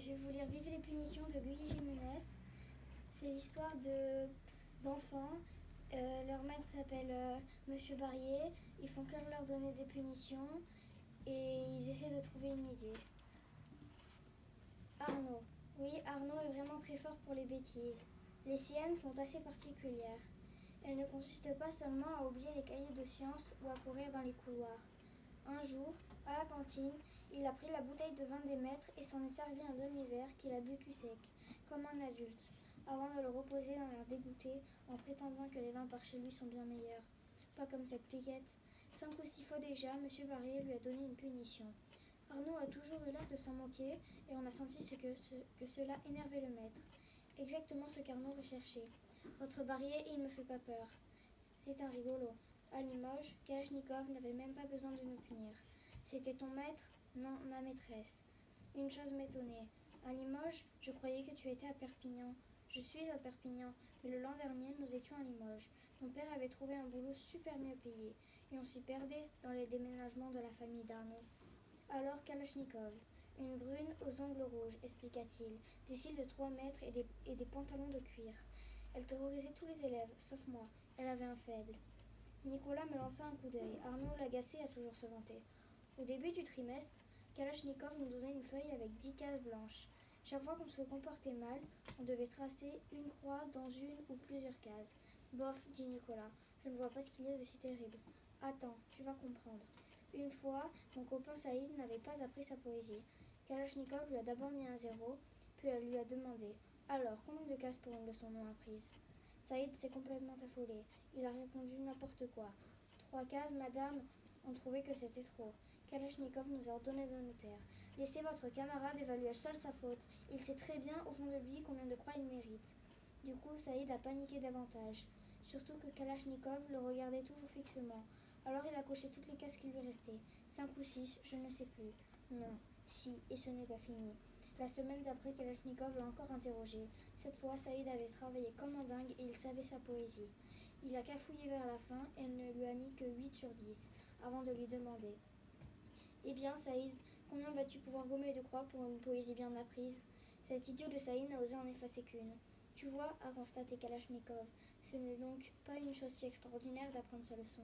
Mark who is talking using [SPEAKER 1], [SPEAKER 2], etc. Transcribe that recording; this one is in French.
[SPEAKER 1] Je vais vous lire Vive les punitions de Guy Jiménez. C'est l'histoire d'enfants. Leur maître s'appelle Monsieur Barrier. Ils font que leur donner des punitions et ils essaient de trouver une idée. Arnaud. Oui, Arnaud est vraiment très fort pour les bêtises. Les siennes sont assez particulières. Elles ne consistent pas seulement à oublier les cahiers de sciences ou à courir dans les couloirs. Un jour, à la cantine, il a pris la bouteille de vin des maîtres et s'en est servi un demi-verre qu'il a bu cul sec, comme un adulte, avant de le reposer d'un air dégoûté en prétendant que les vins par chez lui sont bien meilleurs. Pas comme cette piquette. 5 ou 6 fois déjà, M. Barrier lui a donné une punition. Arnaud a toujours eu l'air de s'en moquer et on a senti que cela énervait le maître. Exactement ce qu'Arnaud recherchait. Votre Barrier, il me fait pas peur. C'est un rigolo. À Limoges, Kalachnikov n'avait même pas besoin de me punir. C'était ton maître? Non, ma maîtresse. Une chose m'étonnait. À Limoges, je croyais que tu étais à Perpignan. Je suis à Perpignan, mais le l'an dernier, nous étions à Limoges. Mon père avait trouvé un boulot super mieux payé, et on s'y perdait dans les déménagements de la famille d'Arnaud. Alors Kalachnikov, une brune aux ongles rouges, expliqua-t-il, des cils de 3 mètres et des pantalons de cuir. Elle terrorisait tous les élèves, sauf moi. Elle avait un faible. Nicolas me lança un coup d'œil. Arnaud, l'agacé, a toujours se vanter. Au début du trimestre, Kalachnikov nous donnait une feuille avec 10 cases blanches. Chaque fois qu'on se comportait mal, on devait tracer une croix dans une ou plusieurs cases. Bof, dit Nicolas, je ne vois pas ce qu'il y a de si terrible. Attends, tu vas comprendre. Une fois, mon copain Saïd n'avait pas appris sa poésie. Kalachnikov lui a d'abord mis un 0, puis elle lui a demandé « Alors, combien de cases pour une leçon non apprise ?» Saïd s'est complètement affolé. Il a répondu n'importe quoi. 3 cases, madame. On trouvait que c'était trop. Kalachnikov nous a ordonné de nous taire. Laissez votre camarade évaluer seul sa faute. Il sait très bien au fond de lui combien de croix il mérite. Du coup, Saïd a paniqué davantage. Surtout que Kalachnikov le regardait toujours fixement. Alors il a coché toutes les cases qui lui restaient. 5 ou 6, je ne sais plus. Non, si, et ce n'est pas fini. La semaine d'après, Kalachnikov l'a encore interrogé. Cette fois, Saïd avait travaillé comme un dingue et il savait sa poésie. Il a cafouillé vers la fin et elle ne lui a mis que 8 sur 10, avant de lui demander « Eh bien, Saïd, combien vas-tu pouvoir gommer de croix pour une poésie bien apprise ?» Cet idiot de Saïd n'a osé en effacer qu'une. « Tu vois, a constaté Kalachnikov, ce n'est donc pas une chose si extraordinaire d'apprendre sa leçon. »